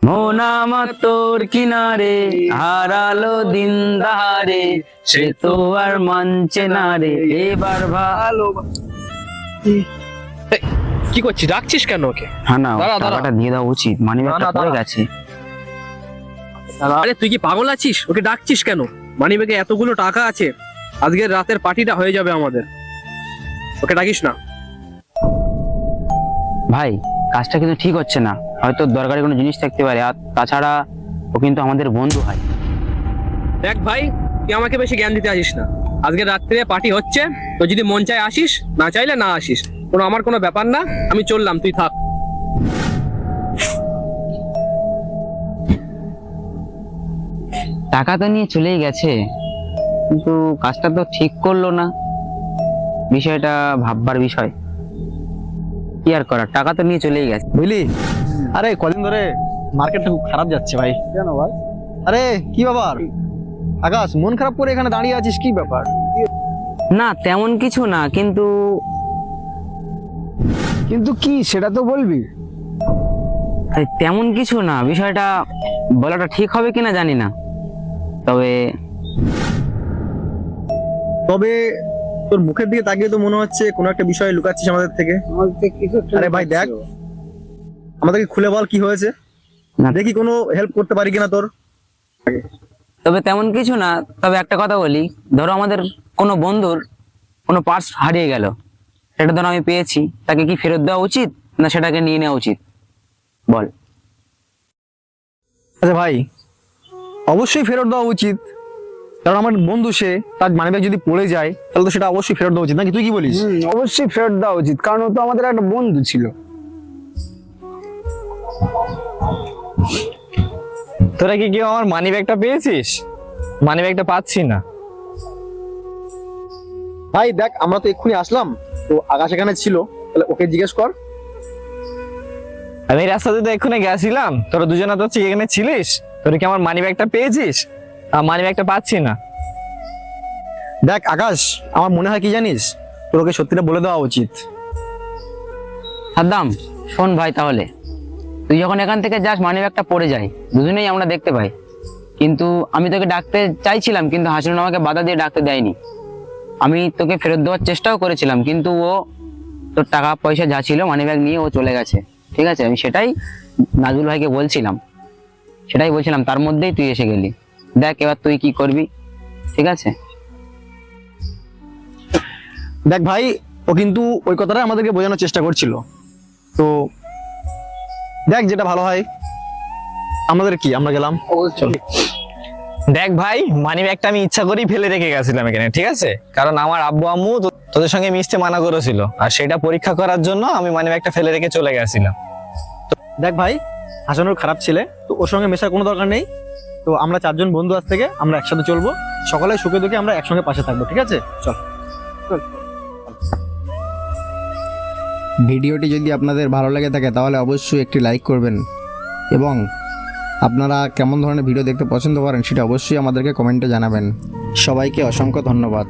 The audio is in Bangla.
মন আমার তোর কিনারে, হারালো দিন দাহারে, সে তো আর মানছে না রে এবার ভালো। কি করছিস, ডাকছিস কেন ওকে? হ্যাঁ না, দাঁড়া, দাঁড়া। টাকাটা দিয়ে দেওয়া উচিত, মানি ব্যাগটা না, পড়ে দাঁড়া। গেছে। আরে তুই কি পাগল আছিস? ওকে ডাকছিস কেন? মানি ব্যাগে এতগুলো টাকা আছে, আজকের রাতের পার্টিটা হয়ে যাবে আমাদের। ওকে ডাকিস না। ভাই কাজটা কিন্তু ঠিক হচ্ছে না, হয়তো দরকারি কোনো জিনিস থাকতে পারে, আর তাছাড়া ও কিন্তু আমাদের বন্ধু হয়। দেখ ভাই, তুই আমাকে বেশি জ্ঞান দিতে আসিস না। আজকের রাত্রে পার্টি হচ্ছে, তো যদি মন চায় আসিস, না চাইলে না আসিস, আমার কোনো ব্যাপার না। আমি চললাম, তুই থাক। টাকা তো নিয়ে চলেই গেছে, কিন্তু কাজটা তো ঠিক করলো না, বিষয়টা ভাববার বিষয়। কি আর করার, টাকা তো নিয়ে চলেই গেছে। বুঝলি? আরে কদিন ধরে মার্কেটটা খুব খারাপ যাচ্ছে ভাই। কেন ভাই? আরে কি ব্যাপার আকাশ, মন খারাপ করে এখানে দাঁড়িয়ে আছিস, কি ব্যাপার? না তেমন কিছু না, কিন্তু কিন্তু কি সেটা তো বলবি। আরে তেমন কিছু না, বিষয়টা বলাটা ঠিক হবে কিনা জানি না, তবে তবে তোর মুখের দিকে তাকিয়ে তো মনে হচ্ছে কোনো একটা বিষয় লুকাচ্ছিস আমাদের থেকে। আমাদের কিছু একটা আরে ভাই দেখ, আমাদেরকে খুলে বল কি হয়েছে, না দেখি কোনো হেল্প করতে পারি কিনা তোর। তবে তেমন কিছু না, তবে একটা কথা বলি, ধরো আমাদের কোনো বন্ধুর কোনো পার্স হারিয়ে গেল, সেটা ধরো আমি পেয়েছি, তাকে কি ফেরত দেওয়া উচিত না সেটাকে নিয়ে নেওয়া উচিত বল? আচ্ছা ভাই, অবশ্যই ফেরত দেওয়া উচিত, কারণ আমার বন্ধু সে, তার মানিব্যাগ যদি পড়ে যায় তাহলে তো সেটা অবশ্যই ফেরত দেওয়া উচিত নাকি, তুই কি বলিস? অবশ্যই ফেরত দেওয়া উচিত, কারণ ও তো আমাদের একটা বন্ধু ছিল। তোরা কি কেউ আমার মানি ব্যাগটা পেয়েছিস? মানি ব্যাগটা পাচ্ছি না। ভাই দেখ, আমরা তো এক্ষুনি আসলাম, তো আকাশ এখানে ছিল, তাহলে ওকে জিজ্ঞেস কর। আমি এই রাস্তাতে তো এক্ষুনি গেছিলাম, তোরা দুজনে তো এখানে ছিলিস, তোরা কি আমার মানি ব্যাগটা পেয়েছিস? মানি ব্যাগটা পাচ্ছি না। দেখ আকাশ, আমার মনে হয় কি জানিস, তোর ওকে সত্যিটা বলে দেওয়া উচিত। সাদ্দাম শোন ভাই, তাহলে তুই যখন এখান থেকে যাস মানি ব্যাগটা পড়ে যায়, দুজনেই আমরা দেখতে পাই, কিন্তু আমি তোকে ডাকতে চাইছিলাম, কিন্তু হাসিনুর আমাকে বাধা দিয়ে ডাকতে দেয়নি। আমি তোকে ফেরত দেওয়ার চেষ্টাও করেছিলাম, কিন্তু ও তোর টাকা পয়সা যা ছিল মানি ব্যাগ নিয়ে ও চলে গেছে। ঠিক আছে, আমি সেটাই নাজুল ভাইকে বলছিলাম, তার মধ্যেই তুই এসে গেলি। দেখ এবার তুই কি করবি, ঠিক আছে? দেখ ভাই, ও কিন্তু ওই কথাটা আমাদেরকে বোঝানোর চেষ্টা করছিল, তো দেখ যেটা ভালো হয়। আমাদের কি, আমরা গেলাম। দেখ ভাই, মানি ব্যাগটা আমি ইচ্ছা করেই ফেলে রেখে গেছিলাম এখানে, ঠিক আছে? কারণ আমার আব্বু আম্মু তোদের সঙ্গে মিশতে মানা করেছিল, আর সেটা পরীক্ষা করার জন্য আমি মানি ব্যাগটা ফেলে রেখে চলে গেছিলাম। দেখ ভাই, হাসানুর খারাপ ছেলে, তো ওর সঙ্গে মেশার কোনো দরকার নেই। তো আমরা চারজন বন্ধু আজ থেকে আমরা একসাথে চলবো, সকলে সুখে দুঃখে আমরা একসঙ্গে পাশে থাকবো, ঠিক আছে? চল। ভিডিওটি যদি আপনাদের ভালো লেগে থাকে তাহলে অবশ্যই একটি লাইক করবেন, এবং আপনারা কেমন ধরনের ভিডিও দেখতে পছন্দ করেন সেটা অবশ্যই আমাদেরকে কমেন্টে জানাবেন। সবাইকে অসংখ্য ধন্যবাদ।